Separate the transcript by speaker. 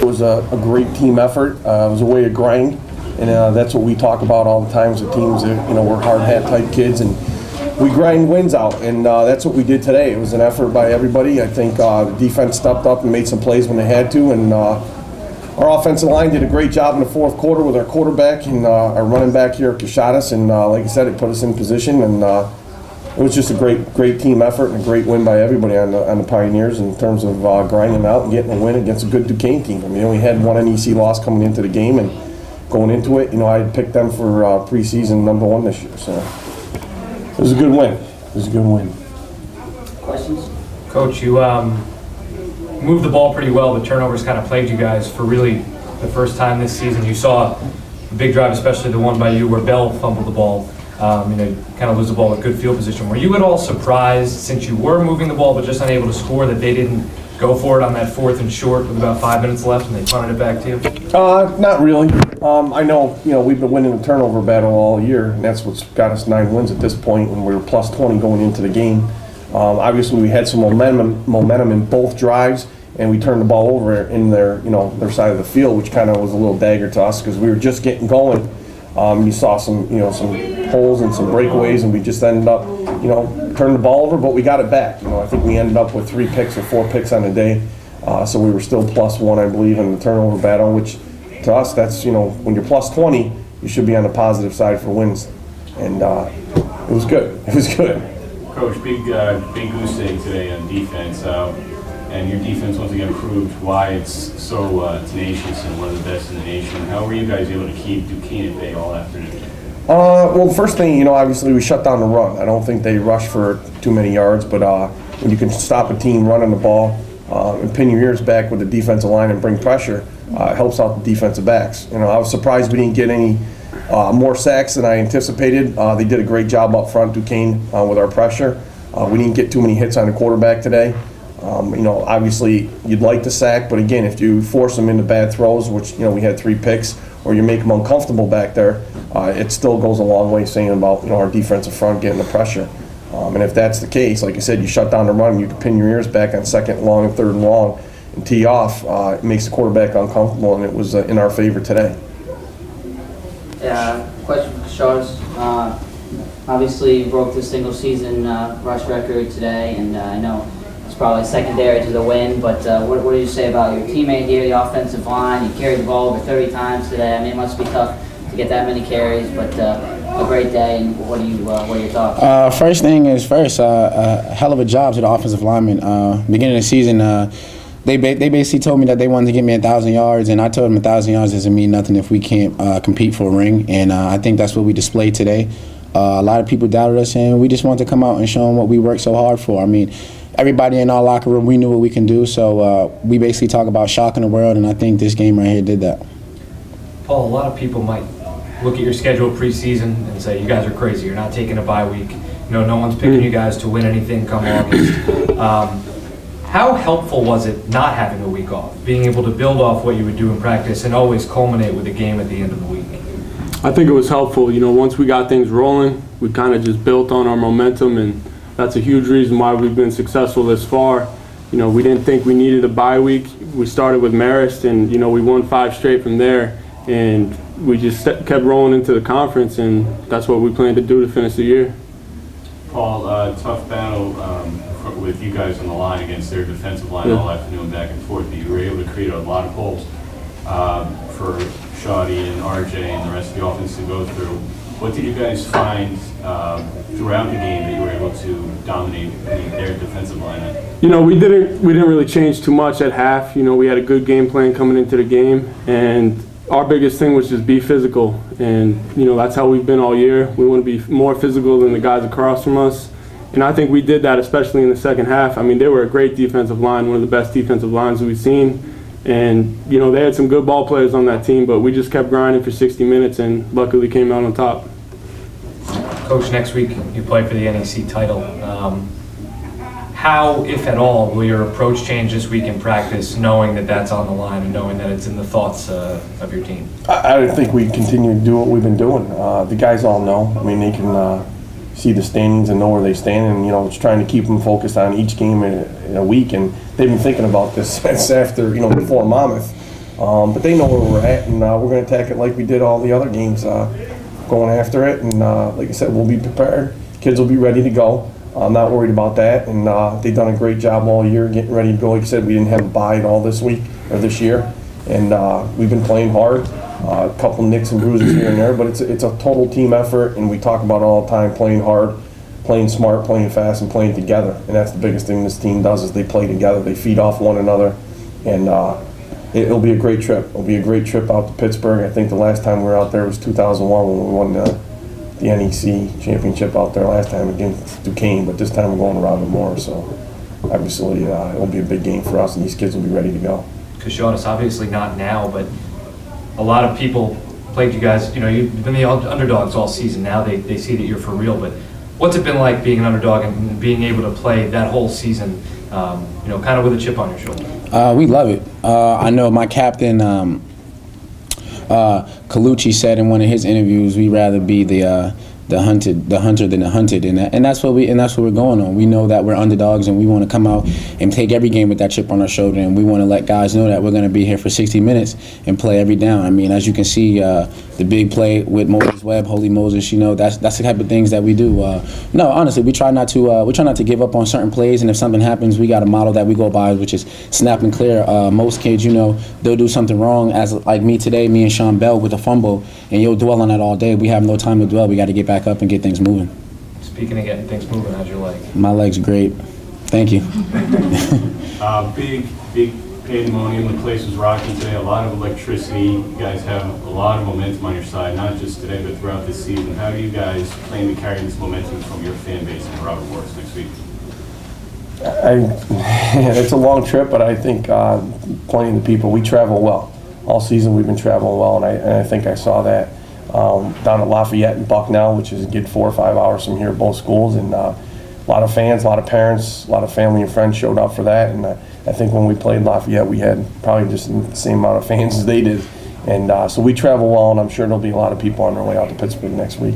Speaker 1: It was a great team effort. It was a way to grind, and that's what we talk about all the time as a teams. We're hard hat type kids, and we grind wins out, and that's what we did today. It was an effort by everybody. I think the defense stepped up and made some plays when they had to, and our offensive line did a great job in the fourth quarter with our quarterback and our running back here, Kashadas, and like I said, it put us in position, and it was just a great team effort and a great win by everybody on the Pioneers in terms of grinding out and getting a win against a good Duquesne team. I mean, we had one NEC loss coming into the game, and going into it, I had picked them for preseason #1 this year, so it was a good win. It was a good win.
Speaker 2: Questions?
Speaker 3: Coach, you moved the ball pretty well, but turnovers kind of plagued you guys for really the first time this season. You saw a big drive, especially the one by you where Bell fumbled the ball. You kind of lose the ball with good field position. Were you at all surprised, since you were moving the ball but just unable to score, that they didn't go for it on that 4th and short with about 5 minutes left and they punted it back to you?
Speaker 1: Not really. I know, we've been winning the turnover battle all year, and that's what's got us 9 wins at this point, and we were plus 20 going into the game. Obviously, we had some momentum in both drives, and we turned the ball over in their side of the field, which kind of was a little dagger to us because we were just getting going. You saw some holes and some breakaways, and we just ended up, turning the ball over, but we got it back. I think we ended up with 3 picks or 4 picks on the day, so we were still plus 1, I believe, in the turnover battle, which to us, that's, when you're plus 20, you should be on the positive side for wins, and it was good. It was good.
Speaker 4: Coach, big goose egg today on defense, and your defense once again proved why it's so tenacious and one of the best in the nation. How were you guys able to keep Duquesne at bay all afternoon?
Speaker 1: Well, the first thing, obviously we shut down the run. I don't think they rushed for too many yards, but when you can stop a team running the ball and pin your ears back with the defensive line and bring pressure, it helps out the defensive backs. I was surprised we didn't get any more sacks than I anticipated. They did a great job up front, Duquesne, with our pressure. We didn't get too many hits on the quarterback today. Obviously you'd like to sack, but again, if you force them into bad throws, which, we had 3 picks, or you make them uncomfortable back there, it still goes a long way saying about, our defensive front getting the pressure. And if that's the case, like I said, you shut down the run, you can pin your ears back on 2nd and long and 3rd and long and tee off. It makes the quarterback uncomfortable, and it was in our favor today.
Speaker 2: Question for Shaw's. Obviously, you broke the single season rush record today, and I know it's probably secondary to the win, but what do you say about your teammate here, the offensive line? You carried the ball over 30 times today. I mean, it must be tough to get that many carries, but a great day, and what are your thoughts?
Speaker 5: First thing is first, a hell of a job to the offensive linemen. Beginning of the season, they basically told me that they wanted to give me 1,000 yards, and I told them 1,000 yards doesn't mean nothing if we can't compete for a ring, and I think that's what we displayed today. A lot of people doubted us, and we just wanted to come out and show them what we worked so hard for. I mean, everybody in our locker room, we knew what we can do, so we basically talk about shocking the world, and I think this game right here did that.
Speaker 3: Paul, a lot of people might look at your schedule preseason and say, you guys are crazy, you're not taking a bye week. No one's picking you guys to win anything come August. How helpful was it not having a week off, being able to build off what you would do in practice and always culminate with a game at the end of the week?
Speaker 6: I think it was helpful. Once we got things rolling, we kind of just built on our momentum, and that's a huge reason why we've been successful this far. We didn't think we needed a bye week. We started with Marist, and we won 5 straight from there, and we just kept rolling into the conference, and that's what we plan to do to finish the year.
Speaker 4: Paul, tough battle with you guys on the line against their defensive line all afternoon, back and forth. But you were able to create a lot of holes for Shoddy and RJ and the rest of the offense to go through. What did you guys find throughout the game that you were able to dominate their defensive line?
Speaker 6: We didn't really change too much at half. We had a good game plan coming into the game, and our biggest thing was just be physical, and that's how we've been all year. We want to be more physical than the guys across from us, and I think we did that, especially in the second half. I mean, they were a great defensive line, one of the best defensive lines we've seen, and they had some good ball players on that team, but we just kept grinding for 60 minutes and luckily came out on top.
Speaker 3: Coach, next week you play for the NEC title. How, if at all, will your approach change this week in practice, knowing that that's on the line and knowing that it's in the thoughts of your team?
Speaker 1: I think we continue to do what we've been doing. The guys all know. I mean, they can see the standings and know where they stand, and it's trying to keep them focused on each game in a week. And they've been thinking about this since after before Monmouth. But they know where we're at, and we're going to attack it like we did all the other games, going after it. And like I said, we'll be prepared. Kids will be ready to go. I'm not worried about that, and they've done a great job all year getting ready to go. Like I said, we didn't have a bye at all this week or this year, and we've been playing hard. A couple nicks and bruises here and there, but it's a total team effort, and we talk about it all the time: playing hard, playing smart, playing fast, and playing together. And that's the biggest thing this team does: is they play together. They feed off one another, and it'll be a great trip. It'll be a great trip out to Pittsburgh. I think the last time we were out there was 2001 when we won the NEC championship out there last time against Duquesne, but this time we're going to Robert Moore, so obviously it'll be a big game for us, and these kids will be ready to go.
Speaker 3: Because Sean, it's obviously not now, but a lot of people played you guys, you've been the underdogs all season. Now they see that you're for real, but what's it been like being an underdog and being able to play that whole season, kind of with a chip on your shoulder?
Speaker 5: We love it. I know my captain, Colucci, said in one of his interviews, we'd rather be the hunter than the hunted, and that's what we're going on. We know that we're underdogs, and we want to come out and take every game with that chip on our shoulder, and we want to let guys know that we're going to be here for 60 minutes and play every down. I mean, as you can see, the big play with Moses Webb, Holy Moses, that's the type of things that we do. No, honestly, we try not to give up on certain plays, and if something happens, we got a model that we go by, which is snap and clear. Most kids, they'll do something wrong, as like me today, me and Sean Bell with a fumble, and you'll dwell on that all day. We have no time to dwell. We got to get back up and get things moving.
Speaker 3: Speaking of getting things moving, how's your leg?
Speaker 5: My leg's great. Thank you.
Speaker 4: Big pandemonium. The place was rocking today. A lot of electricity. You guys have a lot of momentum on your side, not just today, but throughout this season. How do you guys plan to carry this momentum from your fan base in Robert Morris next week?
Speaker 1: It's a long trip, but I think playing the people, we travel well. All season we've been traveling well, and I think I saw that down at Lafayette and Bucknell, which is a good 4 or 5 hours from here, both schools, and a lot of fans, a lot of parents, a lot of family and friends showed up for that. And I think when we played Lafayette, we had probably just the same amount of fans as they did. And so we travel well, and I'm sure there'll be a lot of people on their way out to Pittsburgh next week.